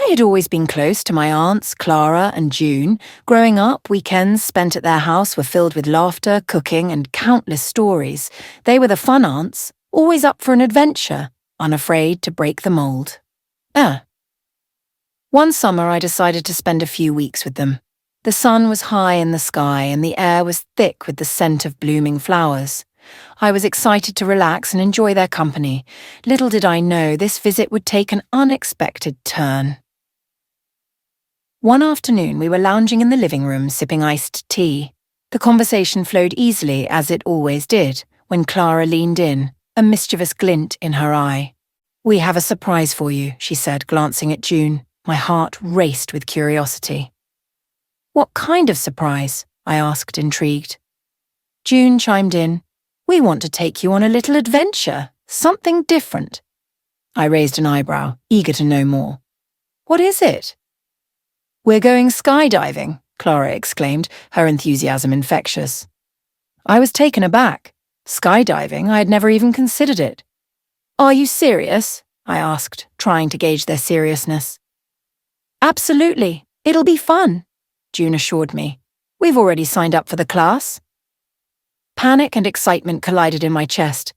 I had always been close to my aunts, Clara and June. Growing up, weekends spent at their house were filled with laughter, cooking, and countless stories. They were the fun aunts, always up for an adventure, unafraid to break the mold. One summer I decided to spend a few weeks with them. The sun was high in the sky and the air was thick with the scent of blooming flowers. I was excited to relax and enjoy their company. Little did I know this visit would take an unexpected turn. One afternoon we were lounging in the living room sipping iced tea. The conversation flowed easily, as it always did, when Clara leaned in, a mischievous glint in her eye. "We have a surprise for you," she said, glancing at June. My heart raced with curiosity. "What kind of surprise?" I asked, intrigued. June chimed in. "We want to take you on a little adventure, something different." I raised an eyebrow, eager to know more. "What is it?" "We're going skydiving," Clara exclaimed, her enthusiasm infectious. I was taken aback. Skydiving, I had never even considered it. "Are you serious?" I asked, trying to gauge their seriousness. "Absolutely. It'll be fun," June assured me. "We've already signed up for the class." Panic and excitement collided in my chest.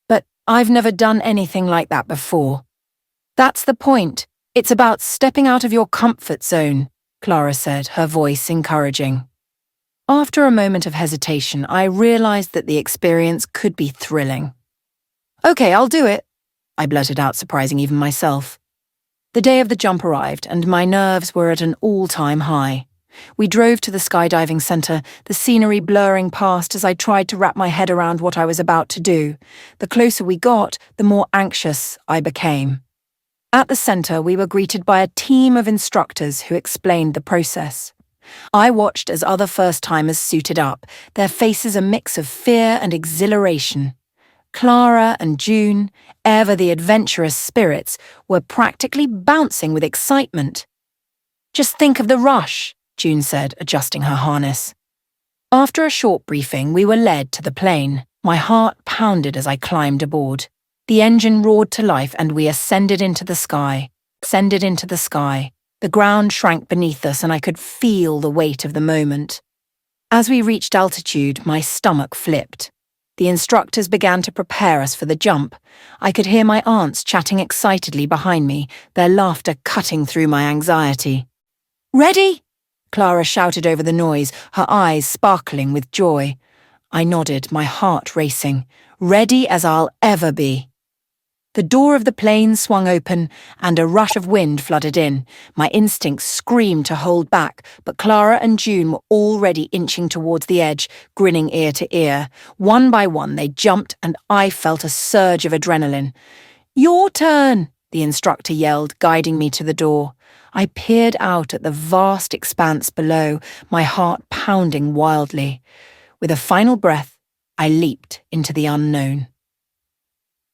"But I've never done anything like that before." "That's the point. It's about stepping out of your comfort zone," Clara said, her voice encouraging. After a moment of hesitation, I realized that the experience could be thrilling. "Okay, I'll do it," I blurted out, surprising even myself. The day of the jump arrived, and my nerves were at an all-time high. We drove to the skydiving center, the scenery blurring past as I tried to wrap my head around what I was about to do. The closer we got, the more anxious I became. At the center, we were greeted by a team of instructors who explained the process. I watched as other first-timers suited up, their faces a mix of fear and exhilaration. Clara and June, ever the adventurous spirits, were practically bouncing with excitement. "Just think of the rush," June said, adjusting her harness. After a short briefing, we were led to the plane. My heart pounded as I climbed aboard. The engine roared to life and we ascended into the sky. The ground shrank beneath us and I could feel the weight of the moment. As we reached altitude, my stomach flipped. The instructors began to prepare us for the jump. I could hear my aunts chatting excitedly behind me, their laughter cutting through my anxiety. "Ready?" Clara shouted over the noise, her eyes sparkling with joy. I nodded, my heart racing. Ready as I'll ever be. The door of the plane swung open, and a rush of wind flooded in. My instincts screamed to hold back, but Clara and June were already inching towards the edge, grinning ear to ear. One by one, they jumped, and I felt a surge of adrenaline. "Your turn!" the instructor yelled, guiding me to the door. I peered out at the vast expanse below, my heart pounding wildly. With a final breath, I leaped into the unknown.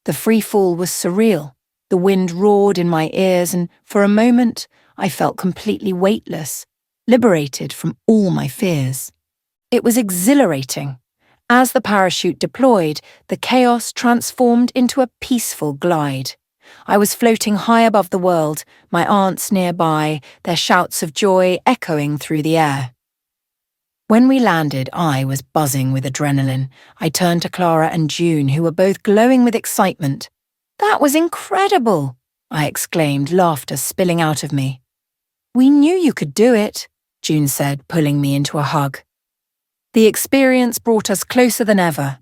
The free fall was surreal. The wind roared in my ears, and for a moment, I felt completely weightless, liberated from all my fears. It was exhilarating. As the parachute deployed, the chaos transformed into a peaceful glide. I was floating high above the world, my aunts nearby, their shouts of joy echoing through the air. When we landed, I was buzzing with adrenaline. I turned to Clara and June, who were both glowing with excitement. "That was incredible!" I exclaimed, laughter spilling out of me. "We knew you could do it," June said, pulling me into a hug. The experience brought us closer than ever.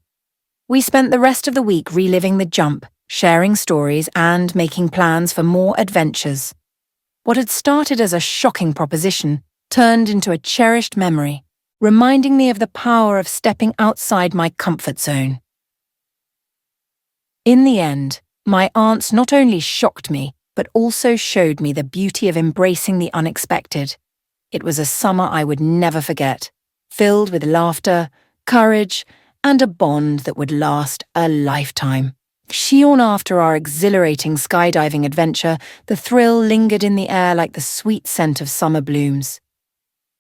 We spent the rest of the week reliving the jump, sharing stories and making plans for more adventures. What had started as a shocking proposition turned into a cherished memory, reminding me of the power of stepping outside my comfort zone. In the end, my aunts not only shocked me, but also showed me the beauty of embracing the unexpected. It was a summer I would never forget, filled with laughter, courage, and a bond that would last a lifetime. Shorn after our exhilarating skydiving adventure, the thrill lingered in the air like the sweet scent of summer blooms.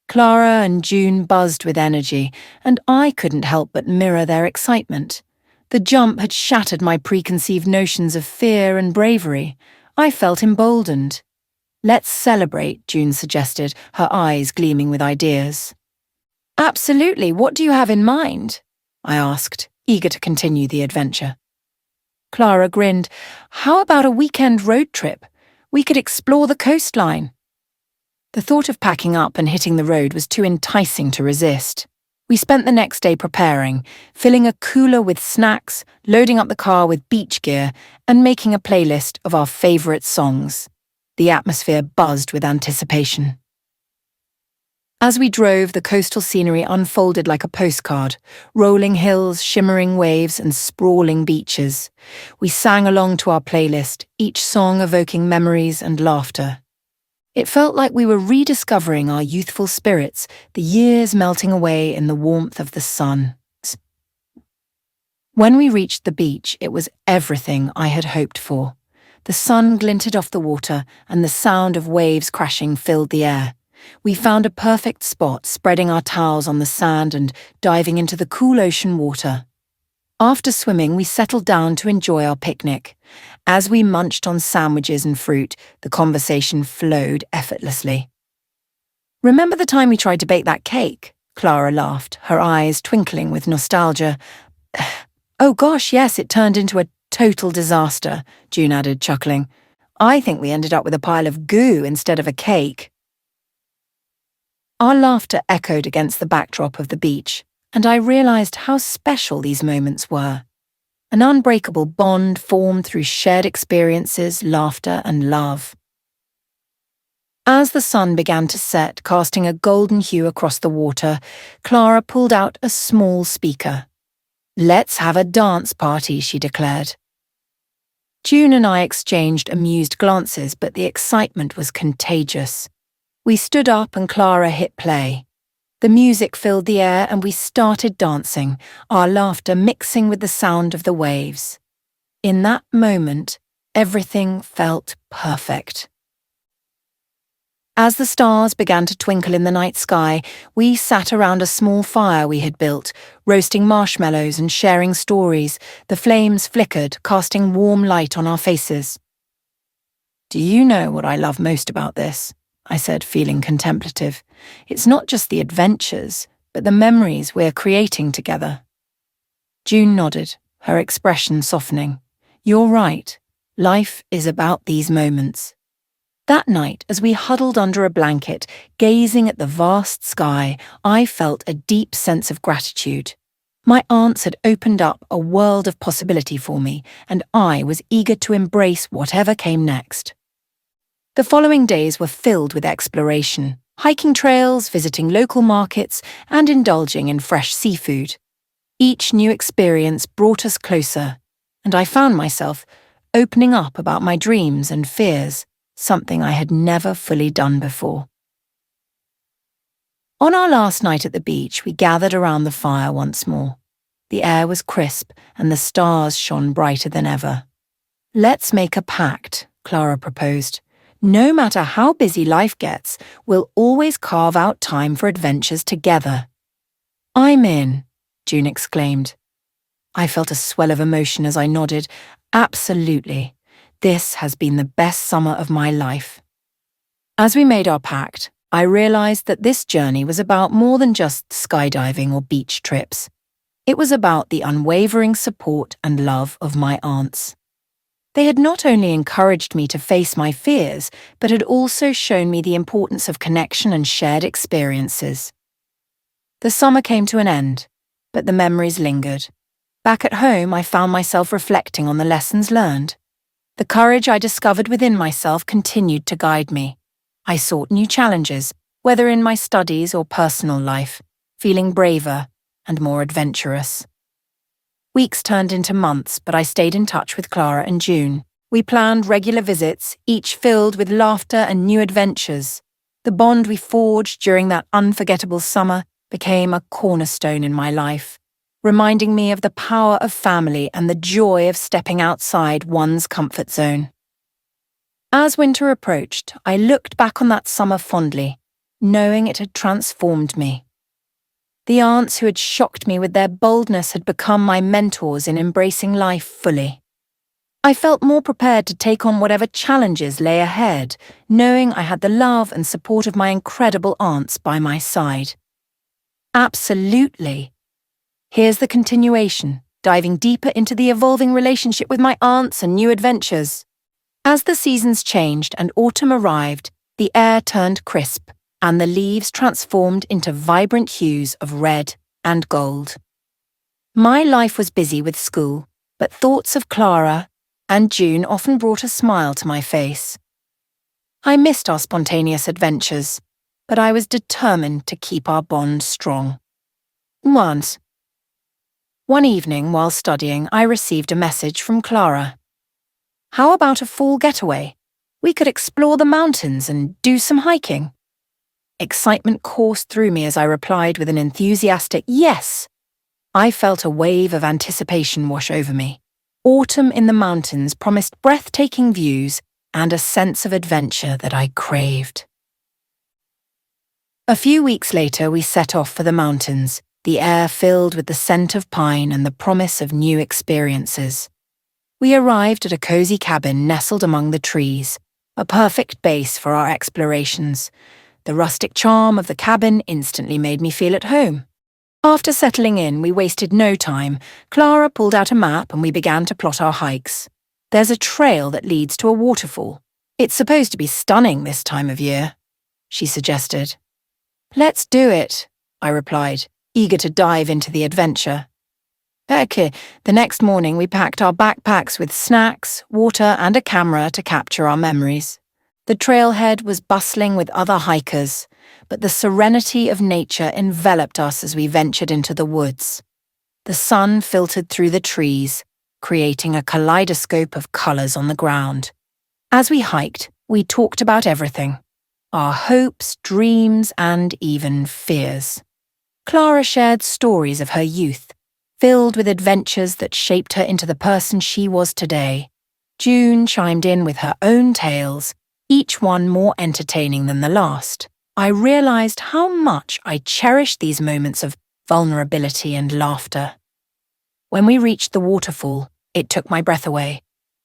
Clara and June buzzed with energy, and I couldn't help but mirror their excitement. The jump had shattered my preconceived notions of fear and bravery. I felt emboldened. Let's celebrate, June suggested, her eyes gleaming with ideas. Absolutely, what do you have in mind? I asked, eager to continue the adventure. Clara grinned. How about a weekend road trip? We could explore the coastline. The thought of packing up and hitting the road was too enticing to resist. We spent the next day preparing, filling a cooler with snacks, loading up the car with beach gear, and making a playlist of our favourite songs. The atmosphere buzzed with anticipation. As we drove, the coastal scenery unfolded like a postcard, rolling hills, shimmering waves, and sprawling beaches. We sang along to our playlist, each song evoking memories and laughter. It felt like we were rediscovering our youthful spirits, the years melting away in the warmth of the sun. When we reached the beach, it was everything I had hoped for. The sun glinted off the water, and the sound of waves crashing filled the air. We found a perfect spot, spreading our towels on the sand and diving into the cool ocean water. After swimming, we settled down to enjoy our picnic. As we munched on sandwiches and fruit, the conversation flowed effortlessly. Remember the time we tried to bake that cake? Clara laughed, her eyes twinkling with nostalgia. Oh gosh, yes, it turned into a total disaster, June added, chuckling. I think we ended up with a pile of goo instead of a cake. Our laughter echoed against the backdrop of the beach, and I realized how special these moments were. An unbreakable bond formed through shared experiences, laughter, and love. As the sun began to set, casting a golden hue across the water, Clara pulled out a small speaker. Let's have a dance party, she declared. June and I exchanged amused glances, but the excitement was contagious. We stood up and Clara hit play. The music filled the air and we started dancing, our laughter mixing with the sound of the waves. In that moment, everything felt perfect. As the stars began to twinkle in the night sky, we sat around a small fire we had built, roasting marshmallows and sharing stories. The flames flickered, casting warm light on our faces. Do you know what I love most about this? I said, feeling contemplative. It's not just the adventures, but the memories we're creating together. June nodded, her expression softening. You're right. Life is about these moments. That night, as we huddled under a blanket, gazing at the vast sky, I felt a deep sense of gratitude. My aunts had opened up a world of possibility for me, and I was eager to embrace whatever came next. The following days were filled with exploration, hiking trails, visiting local markets, and indulging in fresh seafood. Each new experience brought us closer, and I found myself opening up about my dreams and fears, something I had never fully done before. On our last night at the beach, we gathered around the fire once more. The air was crisp, and the stars shone brighter than ever. Let's make a pact, Clara proposed. No matter how busy life gets, we'll always carve out time for adventures together. I'm in, June exclaimed. I felt a swell of emotion as I nodded. Absolutely. This has been the best summer of my life. As we made our pact, I realized that this journey was about more than just skydiving or beach trips. It was about the unwavering support and love of my aunts. They had not only encouraged me to face my fears, but had also shown me the importance of connection and shared experiences. The summer came to an end, but the memories lingered. Back at home, I found myself reflecting on the lessons learned. The courage I discovered within myself continued to guide me. I sought new challenges, whether in my studies or personal life, feeling braver and more adventurous. Weeks turned into months, but I stayed in touch with Clara and June. We planned regular visits, each filled with laughter and new adventures. The bond we forged during that unforgettable summer became a cornerstone in my life, reminding me of the power of family and the joy of stepping outside one's comfort zone. As winter approached, I looked back on that summer fondly, knowing it had transformed me. The aunts who had shocked me with their boldness had become my mentors in embracing life fully. I felt more prepared to take on whatever challenges lay ahead, knowing I had the love and support of my incredible aunts by my side. Absolutely. Here's the continuation, diving deeper into the evolving relationship with my aunts and new adventures. As the seasons changed and autumn arrived, the air turned crisp, and the leaves transformed into vibrant hues of red and gold. My life was busy with school, but thoughts of Clara and June often brought a smile to my face. I missed our spontaneous adventures, but I was determined to keep our bond strong. One evening while studying, I received a message from Clara. "How about a fall getaway? We could explore the mountains and do some hiking." Excitement coursed through me as I replied with an enthusiastic yes. I felt a wave of anticipation wash over me. Autumn in the mountains promised breathtaking views and a sense of adventure that I craved. A few weeks later, we set off for the mountains, the air filled with the scent of pine and the promise of new experiences. We arrived at a cozy cabin nestled among the trees, a perfect base for our explorations. The rustic charm of the cabin instantly made me feel at home. After settling in, we wasted no time. Clara pulled out a map and we began to plot our hikes. There's a trail that leads to a waterfall. It's supposed to be stunning this time of year, she suggested. "Let's do it," I replied, eager to dive into the adventure. Okay, the next morning we packed our backpacks with snacks, water and a camera to capture our memories. The trailhead was bustling with other hikers, but the serenity of nature enveloped us as we ventured into the woods. The sun filtered through the trees, creating a kaleidoscope of colours on the ground. As we hiked, we talked about everything: our hopes, dreams, and even fears. Clara shared stories of her youth, filled with adventures that shaped her into the person she was today. June chimed in with her own tales, each one more entertaining than the last. I realized how much I cherished these moments of vulnerability and laughter. When we reached the waterfall, it took my breath away.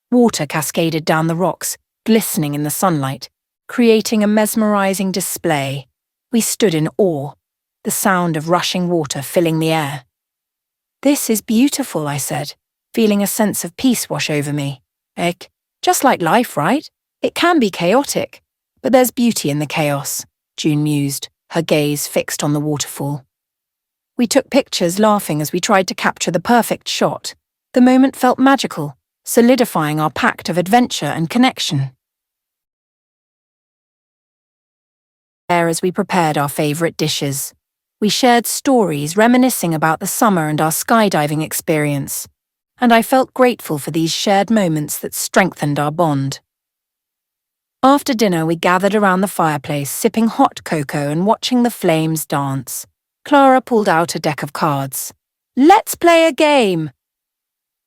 Water cascaded down the rocks, glistening in the sunlight, creating a mesmerizing display. We stood in awe, the sound of rushing water filling the air. "This is beautiful," I said, feeling a sense of peace wash over me. Just like life, right? It can be chaotic, but there's beauty in the chaos," June mused, her gaze fixed on the waterfall. We took pictures, laughing as we tried to capture the perfect shot. The moment felt magical, solidifying our pact of adventure and connection. As we prepared our favourite dishes, we shared stories reminiscing about the summer and our skydiving experience, and I felt grateful for these shared moments that strengthened our bond. After dinner, we gathered around the fireplace, sipping hot cocoa and watching the flames dance. Clara pulled out a deck of cards. "Let's play a game!"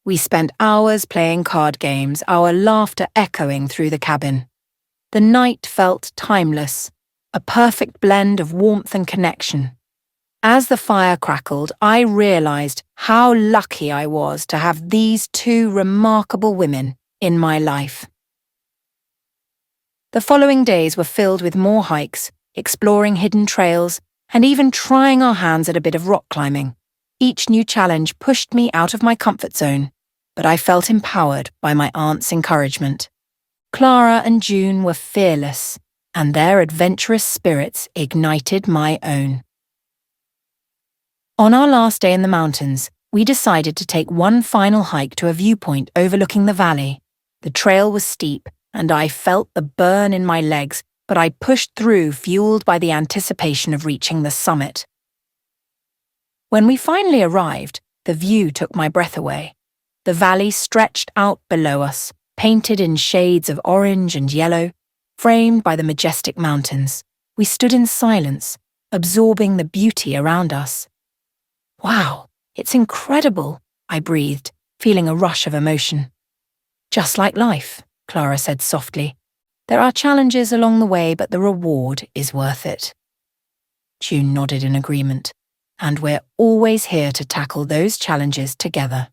We spent hours playing card games, our laughter echoing through the cabin. The night felt timeless, a perfect blend of warmth and connection. As the fire crackled, I realized how lucky I was to have these two remarkable women in my life. The following days were filled with more hikes, exploring hidden trails, and even trying our hands at a bit of rock climbing. Each new challenge pushed me out of my comfort zone, but I felt empowered by my aunt's encouragement. Clara and June were fearless, and their adventurous spirits ignited my own. On our last day in the mountains, we decided to take one final hike to a viewpoint overlooking the valley. The trail was steep, and I felt the burn in my legs, but I pushed through, fueled by the anticipation of reaching the summit. When we finally arrived, the view took my breath away. The valley stretched out below us, painted in shades of orange and yellow, framed by the majestic mountains. We stood in silence, absorbing the beauty around us. "Wow, it's incredible," I breathed, feeling a rush of emotion. "Just like life," Clara said softly. "There are challenges along the way, but the reward is worth it." June nodded in agreement, and we're always here to tackle those challenges together.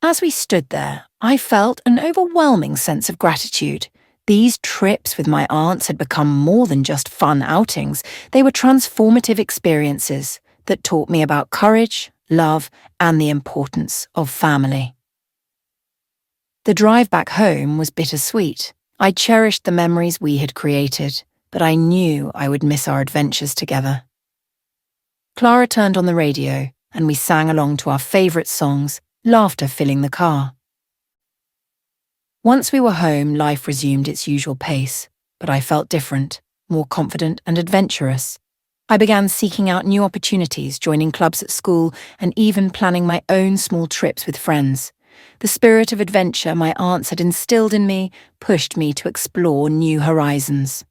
As we stood there, I felt an overwhelming sense of gratitude. These trips with my aunts had become more than just fun outings. They were transformative experiences that taught me about courage, love, and the importance of family. The drive back home was bittersweet. I cherished the memories we had created, but I knew I would miss our adventures together. Clara turned on the radio, and we sang along to our favourite songs, laughter filling the car. Once we were home, life resumed its usual pace, but I felt different, more confident and adventurous. I began seeking out new opportunities, joining clubs at school, and even planning my own small trips with friends. The spirit of adventure my aunts had instilled in me pushed me to explore new horizons.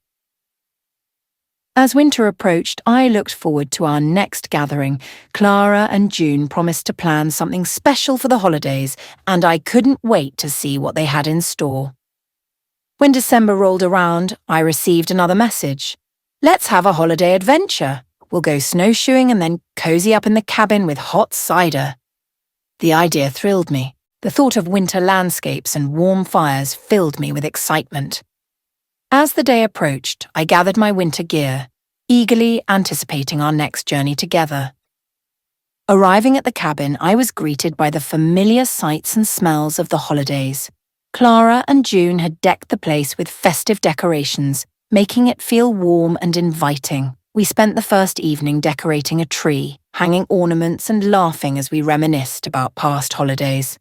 As winter approached, I looked forward to our next gathering. Clara and June promised to plan something special for the holidays, and I couldn't wait to see what they had in store. When December rolled around, I received another message. Let's have a holiday adventure. We'll go snowshoeing and then cozy up in the cabin with hot cider. The idea thrilled me. The thought of winter landscapes and warm fires filled me with excitement. As the day approached, I gathered my winter gear, eagerly anticipating our next journey together. Arriving at the cabin, I was greeted by the familiar sights and smells of the holidays. Clara and June had decked the place with festive decorations, making it feel warm and inviting. We spent the first evening decorating a tree, hanging ornaments and laughing as we reminisced about past holidays.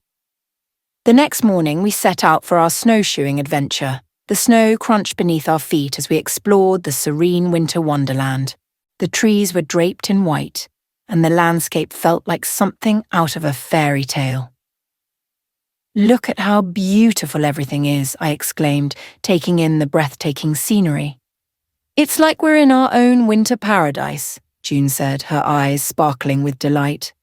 The next morning, we set out for our snowshoeing adventure. The snow crunched beneath our feet as we explored the serene winter wonderland. The trees were draped in white, and the landscape felt like something out of a fairy tale. "Look at how beautiful everything is," I exclaimed, taking in the breathtaking scenery. "It's like we're in our own winter paradise," June said, her eyes sparkling with delight.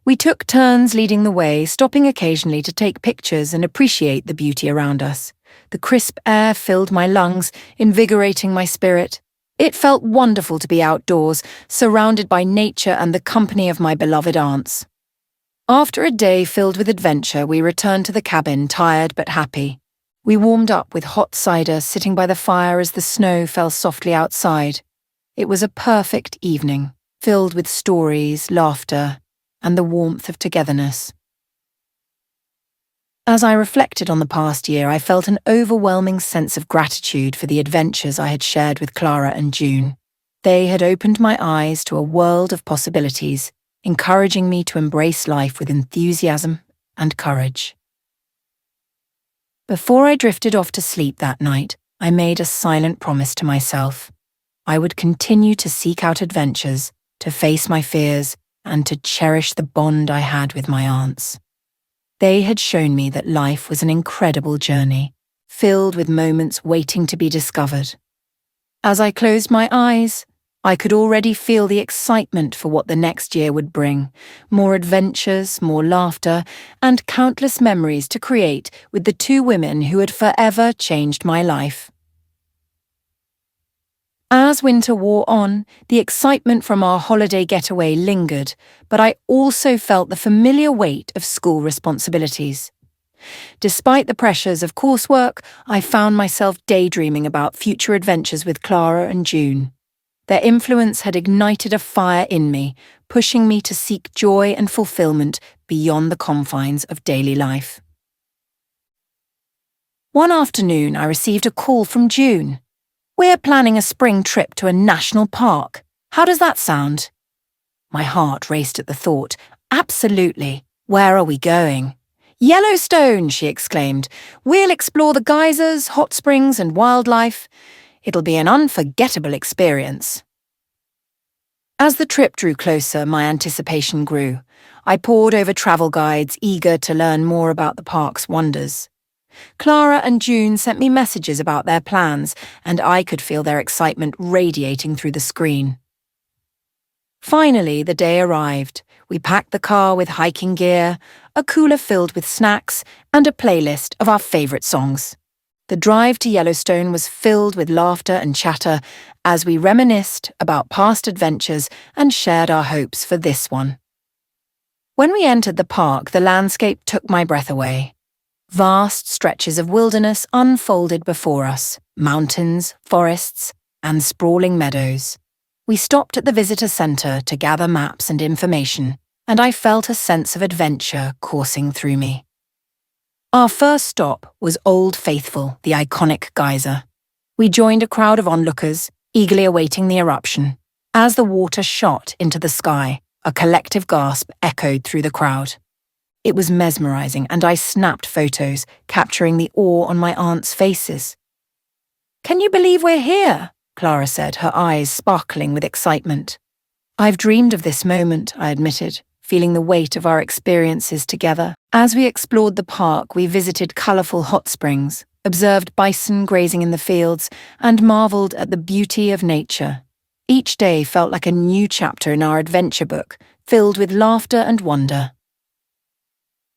We took turns leading the way, stopping occasionally to take pictures and appreciate the beauty around us. The crisp air filled my lungs, invigorating my spirit. It felt wonderful to be outdoors, surrounded by nature and the company of my beloved aunts. After a day filled with adventure, we returned to the cabin, tired but happy. We warmed up with hot cider, sitting by the fire as the snow fell softly outside. It was a perfect evening, filled with stories, laughter, and the warmth of togetherness. As I reflected on the past year, I felt an overwhelming sense of gratitude for the adventures I had shared with Clara and June. They had opened my eyes to a world of possibilities, encouraging me to embrace life with enthusiasm and courage. Before I drifted off to sleep that night, I made a silent promise to myself. I would continue to seek out adventures, to face my fears, and to cherish the bond I had with my aunts. They had shown me that life was an incredible journey, filled with moments waiting to be discovered. As I closed my eyes, I could already feel the excitement for what the next year would bring, more adventures, more laughter, and countless memories to create with the two women who had forever changed my life. As winter wore on, the excitement from our holiday getaway lingered, but I also felt the familiar weight of school responsibilities. Despite the pressures of coursework, I found myself daydreaming about future adventures with Clara and June. Their influence had ignited a fire in me, pushing me to seek joy and fulfillment beyond the confines of daily life. One afternoon, I received a call from June. "We're planning a spring trip to a national park. How does that sound?" My heart raced at the thought. "Absolutely. Where are we going?" "Yellowstone," she exclaimed. "We'll explore the geysers, hot springs, and wildlife. It'll be an unforgettable experience." As the trip drew closer, my anticipation grew. I pored over travel guides, eager to learn more about the park's wonders. Clara and June sent me messages about their plans, and I could feel their excitement radiating through the screen. Finally, the day arrived. We packed the car with hiking gear, a cooler filled with snacks, and a playlist of our favourite songs. The drive to Yellowstone was filled with laughter and chatter as we reminisced about past adventures and shared our hopes for this one. When we entered the park, the landscape took my breath away. Vast stretches of wilderness unfolded before us, mountains, forests, and sprawling meadows. We stopped at the visitor centre to gather maps and information, and I felt a sense of adventure coursing through me. Our first stop was Old Faithful, the iconic geyser. We joined a crowd of onlookers, eagerly awaiting the eruption. As the water shot into the sky, a collective gasp echoed through the crowd. It was mesmerizing, and I snapped photos, capturing the awe on my aunt's faces. "Can you believe we're here?" Clara said, her eyes sparkling with excitement. "I've dreamed of this moment," I admitted, feeling the weight of our experiences together. As we explored the park, we visited colourful hot springs, observed bison grazing in the fields, and marvelled at the beauty of nature. Each day felt like a new chapter in our adventure book, filled with laughter and wonder.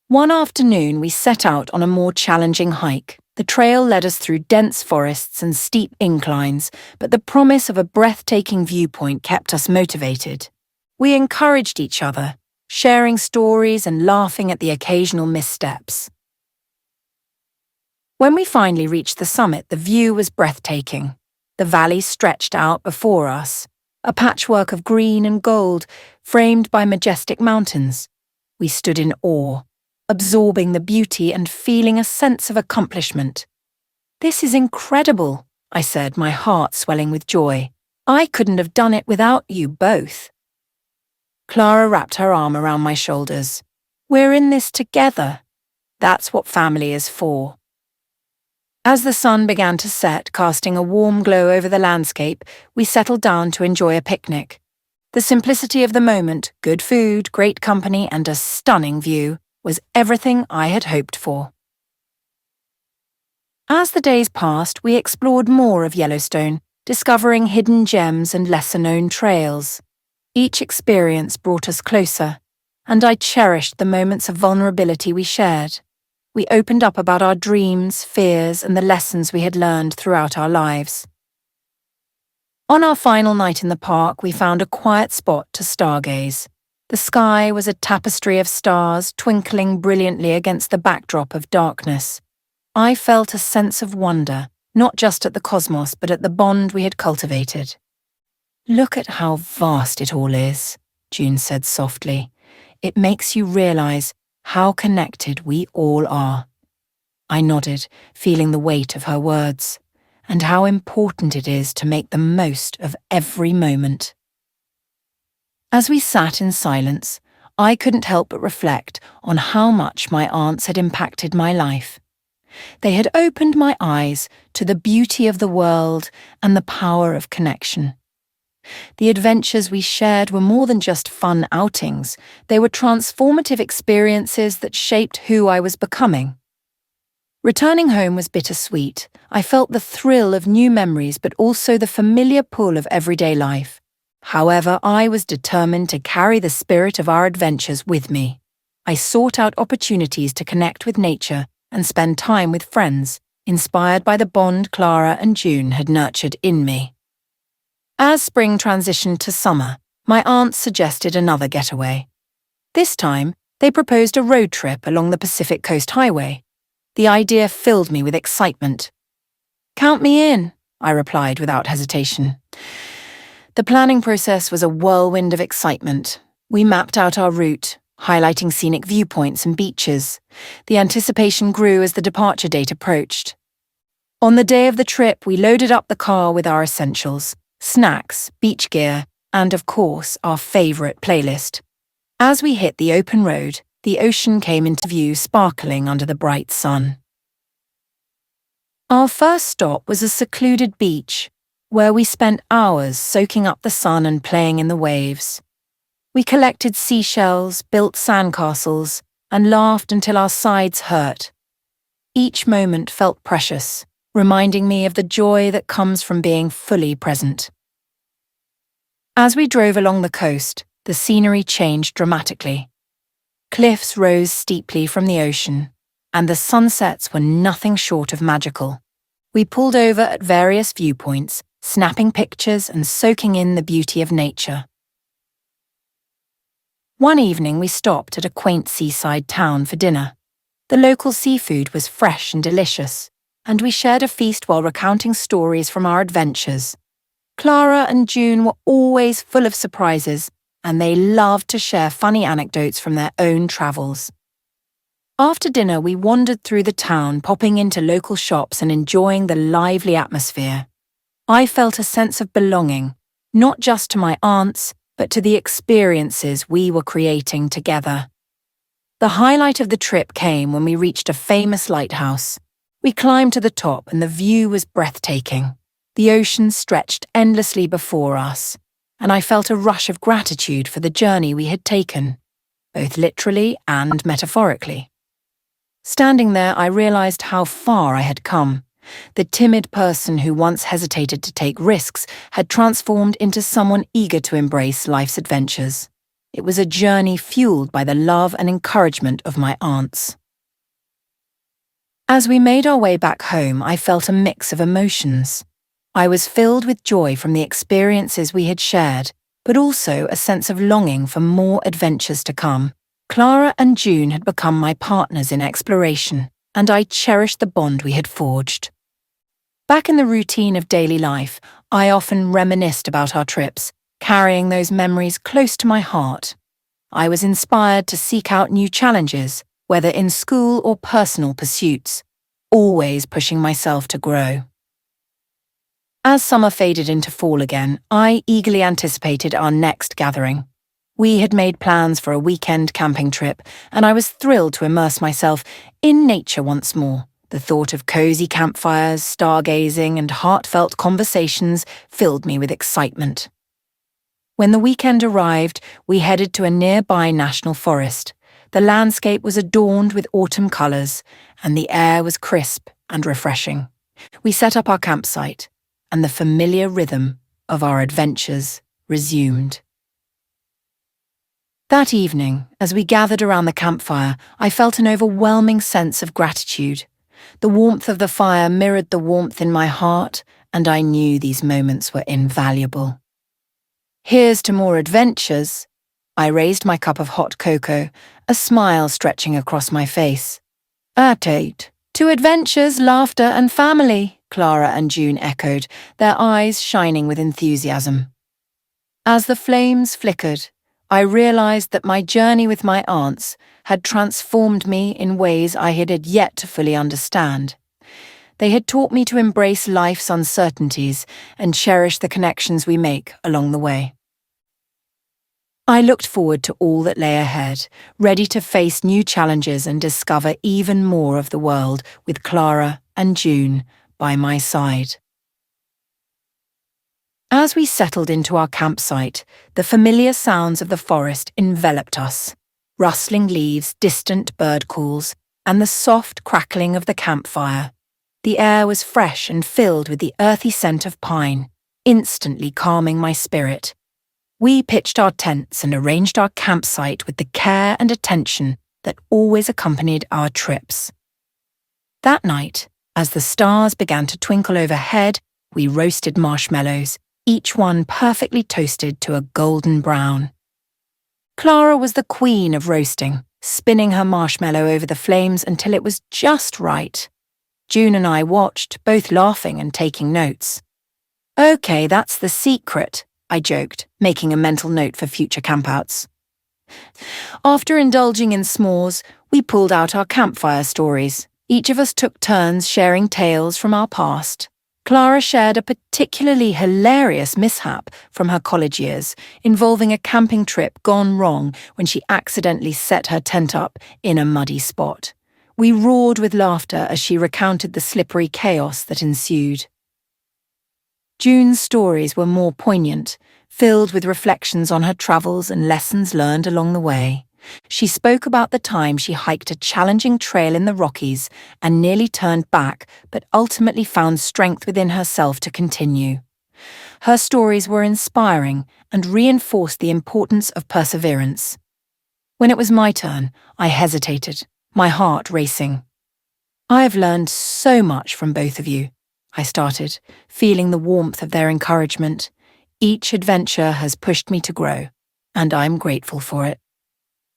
One afternoon, we set out on a more challenging hike. The trail led us through dense forests and steep inclines, but the promise of a breathtaking viewpoint kept us motivated. We encouraged each other, sharing stories and laughing at the occasional missteps. When we finally reached the summit, the view was breathtaking. The valley stretched out before us, a patchwork of green and gold, framed by majestic mountains. We stood in awe, absorbing the beauty and feeling a sense of accomplishment. "This is incredible," I said, my heart swelling with joy. "I couldn't have done it without you both." Clara wrapped her arm around my shoulders. "We're in this together. That's what family is for." As the sun began to set, casting a warm glow over the landscape, we settled down to enjoy a picnic. The simplicity of the moment, good food, great company, and a stunning view, was everything I had hoped for. As the days passed, we explored more of Yellowstone, discovering hidden gems and lesser-known trails. Each experience brought us closer, and I cherished the moments of vulnerability we shared. We opened up about our dreams, fears, and the lessons we had learned throughout our lives. On our final night in the park, we found a quiet spot to stargaze. The sky was a tapestry of stars twinkling brilliantly against the backdrop of darkness. I felt a sense of wonder, not just at the cosmos, but at the bond we had cultivated. "Look at how vast it all is," June said softly. "It makes you realize how connected we all are." I nodded, feeling the weight of her words, and how important it is to make the most of every moment. As we sat in silence, I couldn't help but reflect on how much my aunts had impacted my life. They had opened my eyes to the beauty of the world and the power of connection. The adventures we shared were more than just fun outings. They were transformative experiences that shaped who I was becoming. Returning home was bittersweet. I felt the thrill of new memories, but also the familiar pull of everyday life. However, I was determined to carry the spirit of our adventures with me. I sought out opportunities to connect with nature and spend time with friends, inspired by the bond Clara and June had nurtured in me. As spring transitioned to summer, my aunts suggested another getaway. This time, they proposed a road trip along the Pacific Coast Highway. The idea filled me with excitement. "Count me in," I replied without hesitation. The planning process was a whirlwind of excitement. We mapped out our route, highlighting scenic viewpoints and beaches. The anticipation grew as the departure date approached. On the day of the trip, we loaded up the car with our essentials: snacks, beach gear, and of course, our favourite playlist. As we hit the open road, the ocean came into view, sparkling under the bright sun. Our first stop was a secluded beach, where we spent hours soaking up the sun and playing in the waves. We collected seashells, built sandcastles, and laughed until our sides hurt. Each moment felt precious, reminding me of the joy that comes from being fully present. As we drove along the coast, the scenery changed dramatically. Cliffs rose steeply from the ocean, and the sunsets were nothing short of magical. We pulled over at various viewpoints, snapping pictures and soaking in the beauty of nature. One evening we stopped at a quaint seaside town for dinner. The local seafood was fresh and delicious, and we shared a feast while recounting stories from our adventures. Clara and June were always full of surprises, and they loved to share funny anecdotes from their own travels. After dinner, we wandered through the town, popping into local shops and enjoying the lively atmosphere. I felt a sense of belonging, not just to my aunts, but to the experiences we were creating together. The highlight of the trip came when we reached a famous lighthouse. We climbed to the top and the view was breathtaking. The ocean stretched endlessly before us, and I felt a rush of gratitude for the journey we had taken, both literally and metaphorically. Standing there, I realized how far I had come. The timid person who once hesitated to take risks had transformed into someone eager to embrace life's adventures. It was a journey fueled by the love and encouragement of my aunts. As we made our way back home, I felt a mix of emotions. I was filled with joy from the experiences we had shared, but also a sense of longing for more adventures to come. Clara and June had become my partners in exploration, and I cherished the bond we had forged. Back in the routine of daily life, I often reminisced about our trips, carrying those memories close to my heart. I was inspired to seek out new challenges, whether in school or personal pursuits, always pushing myself to grow. As summer faded into fall again, I eagerly anticipated our next gathering. We had made plans for a weekend camping trip, and I was thrilled to immerse myself in nature once more. The thought of cozy campfires, stargazing, and heartfelt conversations filled me with excitement. When the weekend arrived, we headed to a nearby national forest. The landscape was adorned with autumn colours, and the air was crisp and refreshing. We set up our campsite, and the familiar rhythm of our adventures resumed. That evening, as we gathered around the campfire, I felt an overwhelming sense of gratitude. The warmth of the fire mirrored the warmth in my heart, and I knew these moments were invaluable. Here's to more adventures. I raised my cup of hot cocoa, a smile stretching across my face. Tate. To adventures, laughter, and family, Clara and June echoed, their eyes shining with enthusiasm. As the flames flickered, I realized that my journey with my aunts had transformed me in ways I had yet to fully understand. They had taught me to embrace life's uncertainties and cherish the connections we make along the way. I looked forward to all that lay ahead, ready to face new challenges and discover even more of the world with Clara and June by my side. As we settled into our campsite, the familiar sounds of the forest enveloped us. Rustling leaves, distant bird calls, and the soft crackling of the campfire. The air was fresh and filled with the earthy scent of pine, instantly calming my spirit. We pitched our tents and arranged our campsite with the care and attention that always accompanied our trips. That night, as the stars began to twinkle overhead, we roasted marshmallows, each one perfectly toasted to a golden brown. Clara was the queen of roasting, spinning her marshmallow over the flames until it was just right. June and I watched, both laughing and taking notes. Okay, that's the secret, I joked, making a mental note for future campouts. After indulging in s'mores, we pulled out our campfire stories. Each of us took turns sharing tales from our past. Clara shared a particularly hilarious mishap from her college years, involving a camping trip gone wrong when she accidentally set her tent up in a muddy spot. We roared with laughter as she recounted the slippery chaos that ensued. June's stories were more poignant, filled with reflections on her travels and lessons learned along the way. She spoke about the time she hiked a challenging trail in the Rockies and nearly turned back, but ultimately found strength within herself to continue. Her stories were inspiring and reinforced the importance of perseverance. When it was my turn, I hesitated, my heart racing. I have learned so much from both of you, I started, feeling the warmth of their encouragement. Each adventure has pushed me to grow, and I'm grateful for it.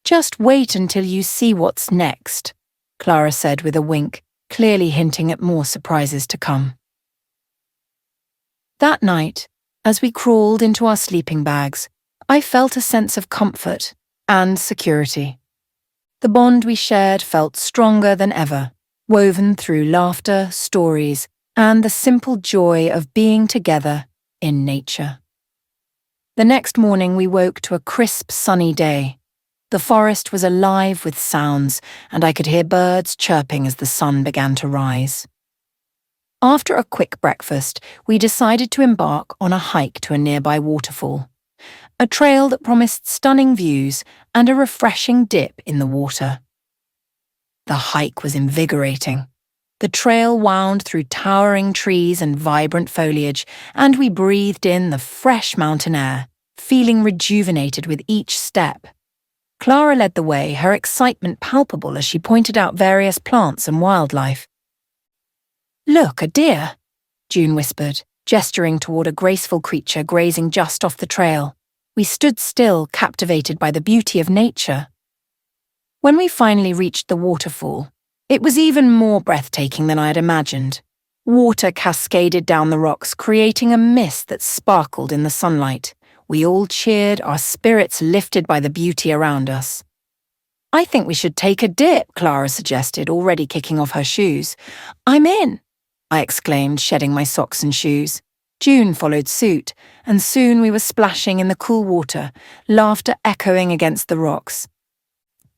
Just wait until you see what's next, Clara said with a wink, clearly hinting at more surprises to come. That night, as we crawled into our sleeping bags, I felt a sense of comfort and security. The bond we shared felt stronger than ever, woven through laughter, stories, and the simple joy of being together in nature. The next morning we woke to a crisp, sunny day. The forest was alive with sounds, and I could hear birds chirping as the sun began to rise. After a quick breakfast, we decided to embark on a hike to a nearby waterfall, a trail that promised stunning views and a refreshing dip in the water. The hike was invigorating. The trail wound through towering trees and vibrant foliage, and we breathed in the fresh mountain air, feeling rejuvenated with each step. Clara led the way, her excitement palpable as she pointed out various plants and wildlife. "Look, a deer," June whispered, gesturing toward a graceful creature grazing just off the trail. We stood still, captivated by the beauty of nature. When we finally reached the waterfall, it was even more breathtaking than I had imagined. Water cascaded down the rocks, creating a mist that sparkled in the sunlight. We all cheered, our spirits lifted by the beauty around us. "I think we should take a dip," Clara suggested, already kicking off her shoes. "I'm in," I exclaimed, shedding my socks and shoes. June followed suit, and soon we were splashing in the cool water, laughter echoing against the rocks.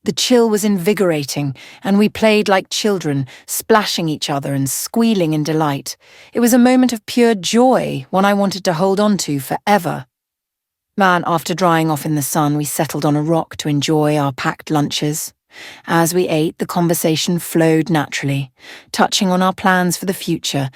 The chill was invigorating, and we played like children, splashing each other and squealing in delight. It was a moment of pure joy, one I wanted to hold on to forever. After drying off in the sun, we settled on a rock to enjoy our packed lunches. As we ate, the conversation flowed naturally, touching on our plans for the future,